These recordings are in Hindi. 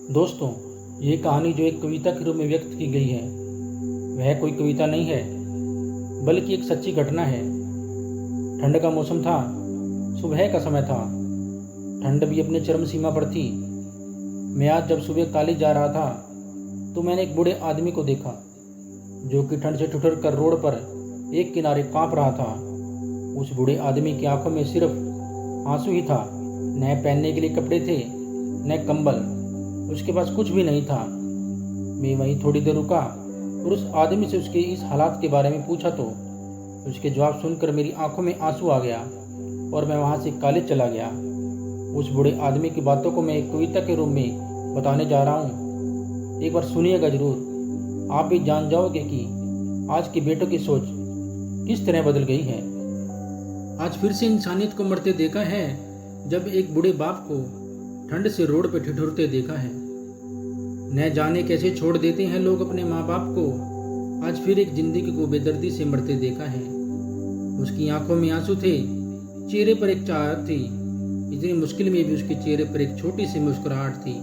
दोस्तों, ये कहानी जो एक कविता के रूप में व्यक्त की गई है, वह कोई कविता नहीं है, बल्कि एक सच्ची घटना है। ठंड का मौसम था, सुबह का समय था। ठंड भी अपने चरम सीमा पर थी। मैं आज जब सुबह कॉलेज जा रहा था, तो मैंने एक बूढ़े आदमी को देखा, जो कि ठंड से ठिठुर कर रोड पर एक किनारे कांप रहा था। उस बूढ़े आदमी की आंखों में सिर्फ आंसू ही था। न पहनने के लिए कपड़े थे, न कंबल। उसके पास कुछ भी नहीं था। मैं वहीं थोड़ी देर रुका और उस आदमी से उसके इस हालात के बारे में पूछा तो उसके जवाब सुनकर मेरी आंखों में आंसू आ गया और मैं वहां से कॉलेज चला गया। उस बूढ़े आदमी की बातों को मैं एक कविता के रूप में बताने जा रहा हूँ। एक बार सुनिएगा जरूर, आप भी जान जाओगे कि आज के बेटों की सोच किस तरह बदल गई है। आज फिर से इंसानियत को मरते देखा है, जब एक बूढ़े बाप को ठंड से रोड पे ठिठुरते देखा है। न जाने कैसे छोड़ देते हैं लोग अपने माँ बाप को। आज फिर एक जिंदगी को बेदर्दी से मरते देखा है। उसकी आंखों में आंसू थे, चेहरे पर एक चाहत थी। इतनी मुश्किल में भी उसके चेहरे पर एक छोटी सी मुस्कुराहट थी।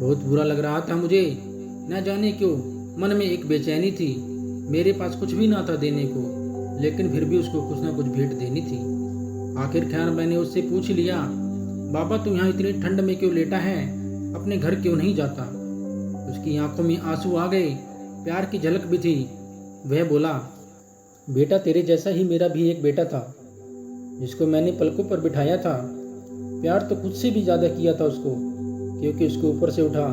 बहुत बुरा लग रहा था मुझे। न जाने क्यों मन में एक बेचैनी थी। मेरे पास कुछ भी ना था देने को, लेकिन फिर भी उसको कुछ ना कुछ भेंट देनी थी। आखिरकार मैंने उससे पूछ लिया, बाबा तू यहाँ इतनी ठंड में क्यों लेटा है, अपने घर क्यों नहीं जाता? उसकी आंखों में आंसू आ गए, प्यार की झलक भी थी। वह बोला, बेटा तेरे जैसा ही मेरा भी एक बेटा था, जिसको मैंने पलकों पर बिठाया था। प्यार तो खुद से भी ज़्यादा किया था उसको, क्योंकि उसके ऊपर से उठा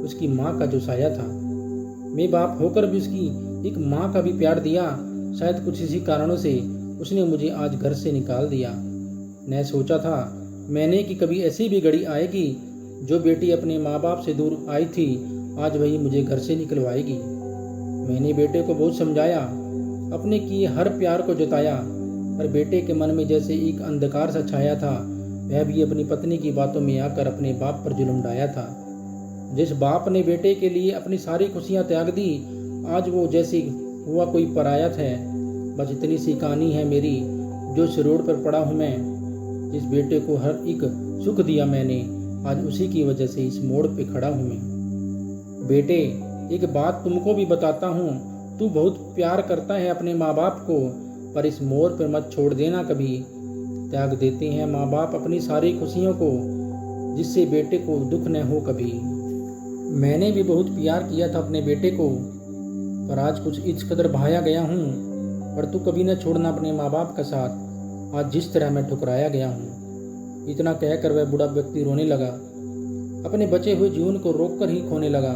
उसकी माँ का जो साया था। मैं बाप होकर भी उसकी एक माँ का भी प्यार दिया। शायद कुछ इसी कारणों से उसने मुझे आज घर से निकाल दिया। न सोचा था मैंने कि कभी ऐसी भी घड़ी आएगी, जो बेटी अपने माँ बाप से दूर आई थी, आज वही मुझे घर से निकलवाएगी। मैंने बेटे को बहुत समझाया, अपने किए हर प्यार को जताया, पर बेटे के मन में जैसे एक अंधकार सा छाया था। वह भी अपनी पत्नी की बातों में आकर अपने बाप पर जुल्म ढाया था। जिस बाप ने बेटे के लिए अपनी सारी खुशियाँ त्याग दी, आज वो जैसे हुआ कोई पराया है। बस इतनी सी कहानी है मेरी, जो इस रोड पर पड़ा हूँ मैं। जिस बेटे को हर एक सुख दिया मैंने, आज उसी की वजह से इस मोड़ पे खड़ा हूँ मैं। बेटे एक बात तुमको भी बताता हूँ, तू बहुत प्यार करता है अपने माँ बाप को, पर इस मोड़ पर मत छोड़ देना कभी। त्याग देते हैं माँ बाप अपनी सारी खुशियों को, जिससे बेटे को दुख न हो कभी। मैंने भी बहुत प्यार किया था अपने बेटे को, पर आज कुछ इस कदर भाया गया हूँ। पर तू कभी न छोड़ना अपने माँ बाप का साथ, आज जिस तरह मैं ठुकराया गया हूँ। इतना कहकर वह बूढ़ा व्यक्ति रोने लगा, अपने बचे हुए जीवन को रोककर ही खोने लगा।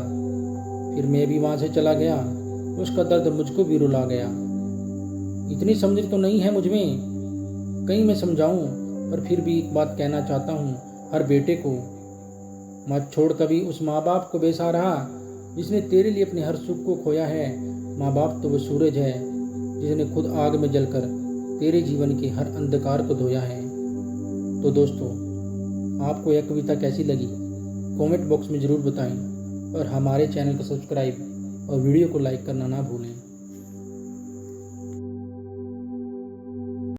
फिर मैं भी वहां से चला गया। उसका दर्द मुझको भी रुला गया। इतनी समझ तो नहीं है मुझ में, कहीं मैं समझाऊं, पर फिर भी एक बात कहना चाहता हूँ हर बेटे को, मत छोड़ कभी उस माँ बाप को बेसहारा, जिसने तेरे लिए अपने हर सुख को खोया है। माँ बाप तो वो सूरज है, जिसने खुद आग में जलकर तेरे जीवन के हर अंधकार को धोया है। तो दोस्तों, आपको यह कविता कैसी लगी, कमेंट बॉक्स में ज़रूर बताएं और हमारे चैनल को सब्सक्राइब और वीडियो को लाइक करना ना भूलें।